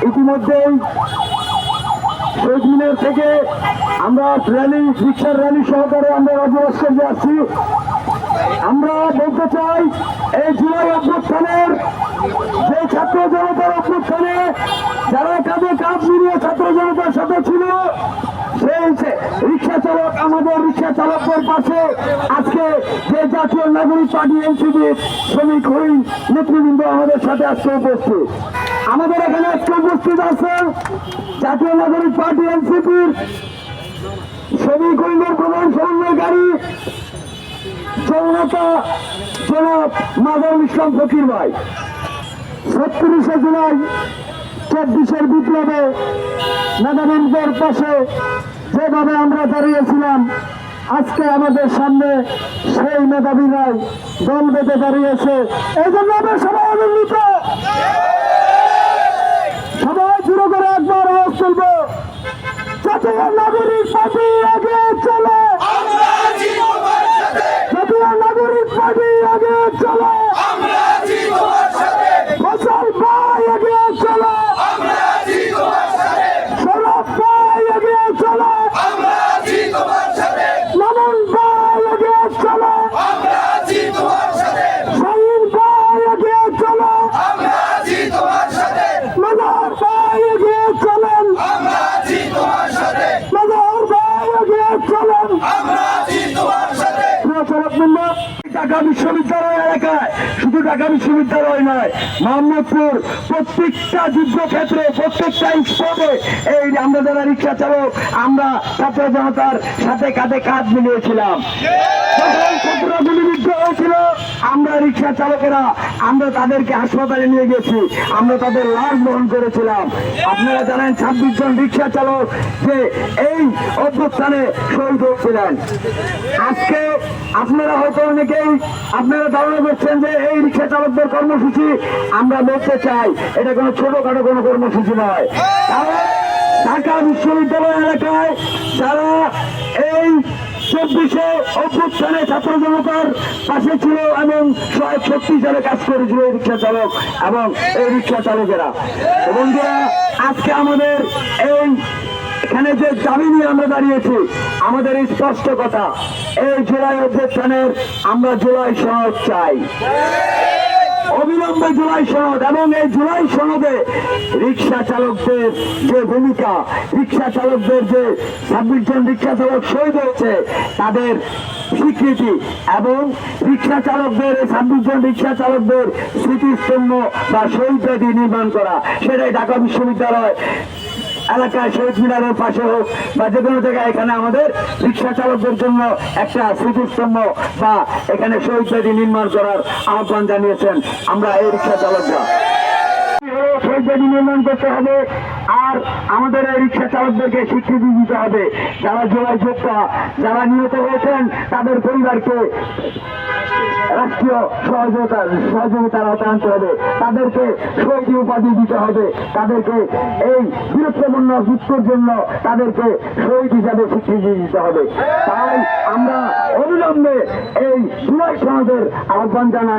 ইতিমধ্যেই শহীদ মিনার থেকে আমরা র্যালি, রিক্সার র্যালি সহকারে আমরা রাজভাস্কর্যে আসছি। আমরা বলতে চাই, এই জুলাই অভ্যুত্থানের যে ছাত্র জনতার অভ্যুত্থানে যারা কাঁধে কাঁধ মিলিয়ে ছাত্র জনতার সাথে ছিল, সেই রিক্সা চালক, আমাদের রিক্সা চালকদের পাশে আজকে যে জাতীয় নাগরিক পার্টি এনসিপির শ্রমিক হরিণ নেতৃবৃন্দ আমাদের সাথে আজকে উপস্থিত। আমাদের এখানে আজকে উপস্থিত আছে জাতীয় নাগরিক পার্টি এনসিপির শ্রমিক হরিণের প্রধান সমন্বয়কারী জনতা জনাব মাজারুল ইসলাম ফকির ভাই। ৩৬শে জুলাই ২৪-এর বিপ্লবে মেধাবীদের পাশে যেভাবে আমরা দাঁড়িয়েছিলাম, আজকে আমাদের সামনে সেই মেধাবীরাই দল বেঁধে দাঁড়িয়েছে। এই জন্য আমরা সবাই আনন্দিত। সবাই শুরু করে একবার আওয়াজ তুলব, জাতীয় নাগরিক পার্টি আগে চলে, জাতীয় নাগরিক পার্টি আগে চলে, ফসল ভাই আগে চলে, সরব ভাই আগে চলে, মামুন ভাই আগে চলে, শাহিন ভাই আগে চলে, মাজার ভাই আগে চলেন, মাজার ভাই আগে চলেন। ঢাকা বিশ্ববিদ্যালয় এলাকায়, শুধু ঢাকা বিশ্ববিদ্যালয় নয়, মোহাম্মদপুর প্রত্যেকটা যুদ্ধক্ষেত্রে, প্রত্যেকটা স্পটে এই আমরা যারা রিক্সা চালক, আমরা ছাত্র জনতার সাথে কাঁধে কাঁধ মিলিয়েছিলাম। ছাত্ররা গুলিবিদ্ধ হয়েছিল, আমরা রিক্সা চালকেরা আমরা তাদেরকে হাসপাতালে নিয়ে গেছি, আমরা তাদের লাশ বহন করেছিলাম। আপনারা জানেন ২৬ জন রিক্সা চালক যে এই অভ্যুত্থানে শহীদ হয়েছিলেন। আজকে আপনারা হয়তো অনেকেই আপনারা ধারণা করছেন যে এই রিক্সা চালকদের কর্মসূচি, আমরা বলতে চাই এটা কোনো ছোটখাটো কোনো কর্মসূচি নয়। ঢাকা বিশ্ববিদ্যালয় এলাকায় যারা এই ২৪-এ অভ্যুত্থানে ছাত্র জনতার পাশে ছিল এবং সহায়ক শক্তি হিসাবে কাজ করেছিল এই রিক্সা চালক এবং এই রিক্সা চালকেরা। বন্ধুরা, আজকে আমাদের এই এখানে যে দাবি নিয়ে আমরা দাঁড়িয়েছি, আমাদের এই স্পষ্ট কথা, এই জুলাই অভ্যুত্থানের আমরা জুলাই সনদ চাই, অবিলম্বে জুলাই সনদ। এবং এই জুলাই সনদে রিক্সা চালকদের যে ভূমিকা, রিক্সা চালকদের যে ২৬ জন রিক্সা চালক শহীদ হয়েছে তাদের স্বীকৃতি এবং রিক্সা চালকদের ২৬ জন রিক্সা চালকদের স্মৃতিস্তম্ভ বা শহীদ বেদি নির্মাণ করা, সেটাই ঢাকা বিশ্ববিদ্যালয় এলাকায় শহীদ মিনারের পাশে হোক বা যে কোনো জায়গায়, এখানে আমাদের রিক্সা চালকদের জন্য একটা স্মৃতিস্তম্ভ বা এখানে শহীদ বেদি নির্মাণ করার আহ্বান জানিয়েছেন আমরা এই রিক্সা চালকরা। শহীদ বেদি নির্মাণ করতে হবে আর আমাদের এই রিক্সা চালকদেরকে স্বীকৃতি দিতে হবে। যারা জুলাই যোদ্ধা, যারা নিহত হয়েছেন তাদের পরিবারকে রাষ্ট্রীয় সহযোগিতার আওতায় আনতে হবে, তাদেরকে শহীদ উপাধি দিতে হবে, তাদেরকে এই বীরত্বপূর্ণ মৃত্যুর জন্য তাদেরকে শহীদ হিসাবে স্বীকৃতি দিতে হবে। তাই আমরা অবিলম্বে এই জুলাই সনদের আহ্বান জানাই।